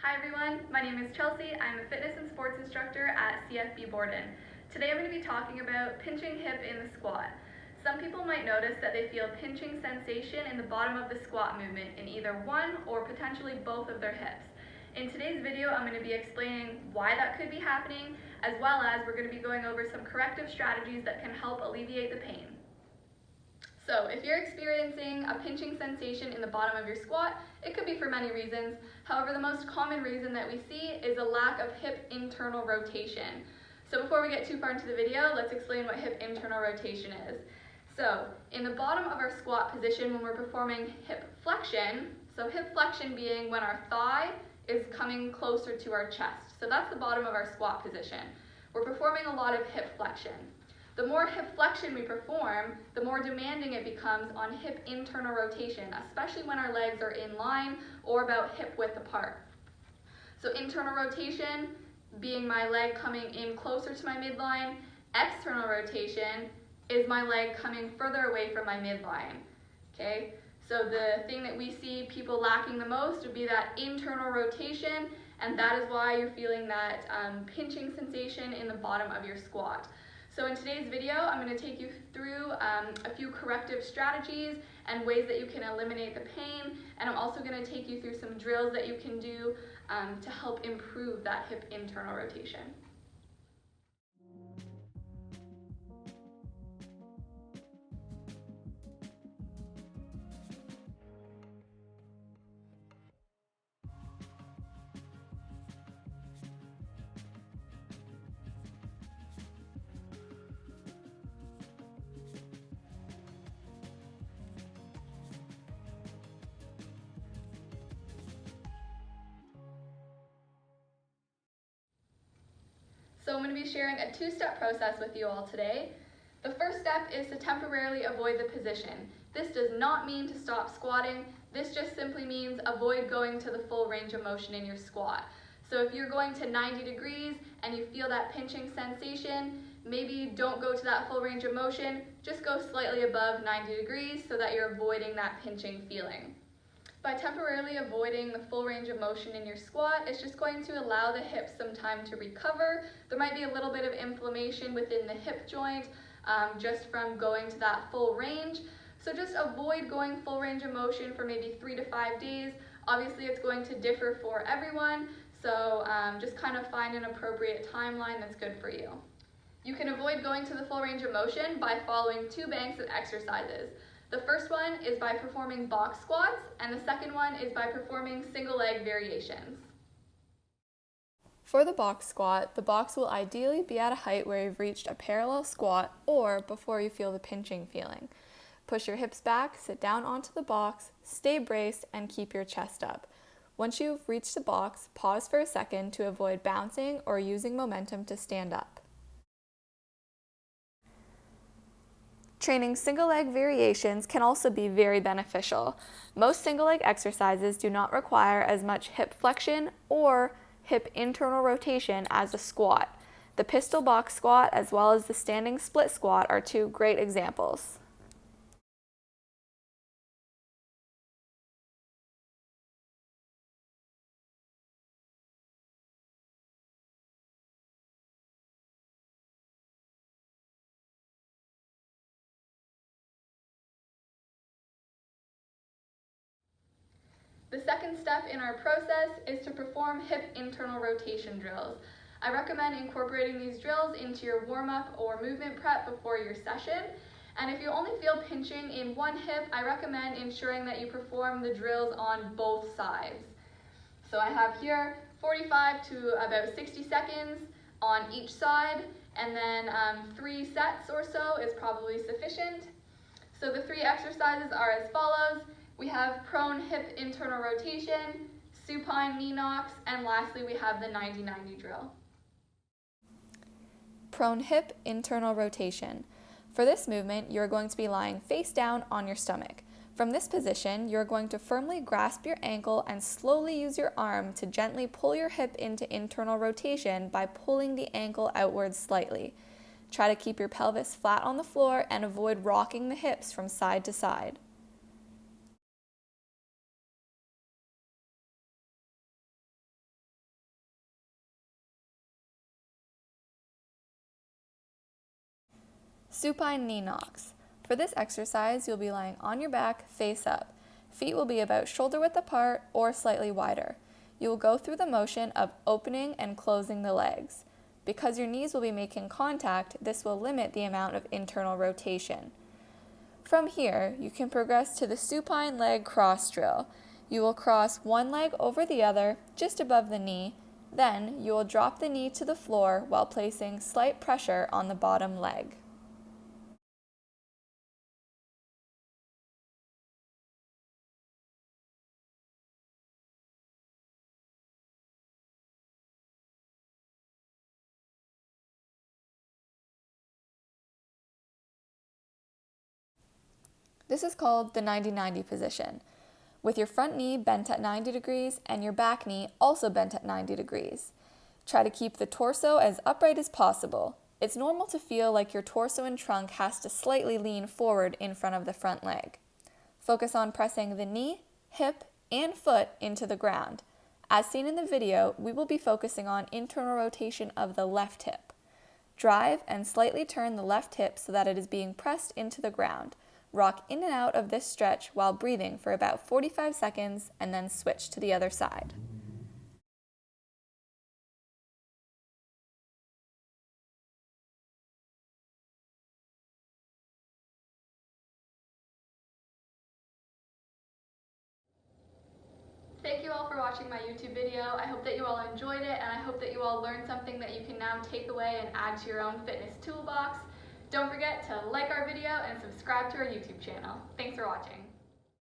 Hi everyone, my name is Chelsey. I'm a fitness and sports instructor at CFB Borden. Today I'm going to be talking about pinching hip in the squat. Some people might notice that they feel pinching sensation in the bottom of the squat movement in either one or potentially both of their hips. In today's video I'm going to be explaining why that could be happening, as well as we're going to be going over some corrective strategies that can help alleviate the pain. So if you're experiencing a pinching sensation in the bottom of your squat, it could be for many reasons. However, the most common reason that we see is a lack of hip internal rotation. So before we get too far into the video, let's explain what hip internal rotation is. So in the bottom of our squat position when we're performing hip flexion, so hip flexion being when our thigh is coming closer to our chest. So that's the bottom of our squat position. We're performing a lot of hip flexion. The more hip flexion we perform, the more demanding it becomes on hip internal rotation, especially when our legs are in line or about hip width apart. So internal rotation being my leg coming in closer to my midline. External rotation is my leg coming further away from my midline. Okay? So the thing that we see people lacking the most would be that internal rotation, and that is why you're feeling that pinching sensation in the bottom of your squat. So in today's video, I'm going to take you through a few corrective strategies and ways that you can eliminate the pain, and I'm also going to take you through some drills that you can do to help improve that hip internal rotation. So I'm going to be sharing a two-step process with you all today. The first step is to temporarily avoid the position. This does not mean to stop squatting. This just simply means avoid going to the full range of motion in your squat. So if you're going to 90 degrees and you feel that pinching sensation, maybe don't go to that full range of motion, just go slightly above 90 degrees so that you're avoiding that pinching feeling. By temporarily avoiding the full range of motion in your squat, it's just going to allow the hips some time to recover. There might be a little bit of inflammation within the hip joint just from going to that full range. So just avoid going full range of motion for maybe 3 to 5 days. Obviously it's going to differ for everyone, so just kind of find an appropriate timeline that's good for you. You can avoid going to the full range of motion by following two banks of exercises. The first one is by performing box squats, and the second one is by performing single leg variations. For the box squat, the box will ideally be at a height where you've reached a parallel squat or before you feel the pinching feeling. Push your hips back, sit down onto the box, stay braced, and keep your chest up. Once you've reached the box, pause for a second to avoid bouncing or using momentum to stand up. Training single leg variations can also be very beneficial. Most single leg exercises do not require as much hip flexion or hip internal rotation as a squat. The pistol box squat as well as the standing split squat are two great examples. The second step in our process is to perform hip internal rotation drills. I recommend incorporating these drills into your warm-up or movement prep before your session. And if you only feel pinching in one hip, I recommend ensuring that you perform the drills on both sides. So I have here 45 to about 60 seconds on each side, and then 3 sets or so is probably sufficient. So the 3 exercises are as follows. We have prone hip internal rotation, supine knee knocks, and lastly we have the 90-90 drill. Prone hip internal rotation. For this movement, you're going to be lying face down on your stomach. From this position, you're going to firmly grasp your ankle and slowly use your arm to gently pull your hip into internal rotation by pulling the ankle outwards slightly. Try to keep your pelvis flat on the floor and avoid rocking the hips from side to side. Supine knee knocks. For this exercise, you'll be lying on your back, face up. Feet will be about shoulder width apart or slightly wider. You will go through the motion of opening and closing the legs. Because your knees will be making contact, this will limit the amount of internal rotation. From here, you can progress to the supine leg cross drill. You will cross one leg over the other, just above the knee. Then, you will drop the knee to the floor while placing slight pressure on the bottom leg. This is called the 90-90 position, with your front knee bent at 90 degrees and your back knee also bent at 90 degrees. Try to keep the torso as upright as possible. It's normal to feel like your torso and trunk has to slightly lean forward in front of the front leg. Focus on pressing the knee, hip, and foot into the ground. As seen in the video, we will be focusing on internal rotation of the left hip. Drive and slightly turn the left hip so that it is being pressed into the ground. Rock in and out of this stretch while breathing for about 45 seconds and then switch to the other side. Thank you all for watching my YouTube video. I hope that you all enjoyed it, and I hope that you all learned something that you can now take away and add to your own fitness toolbox. Don't forget to like our video and subscribe to our YouTube channel. Thanks for watching.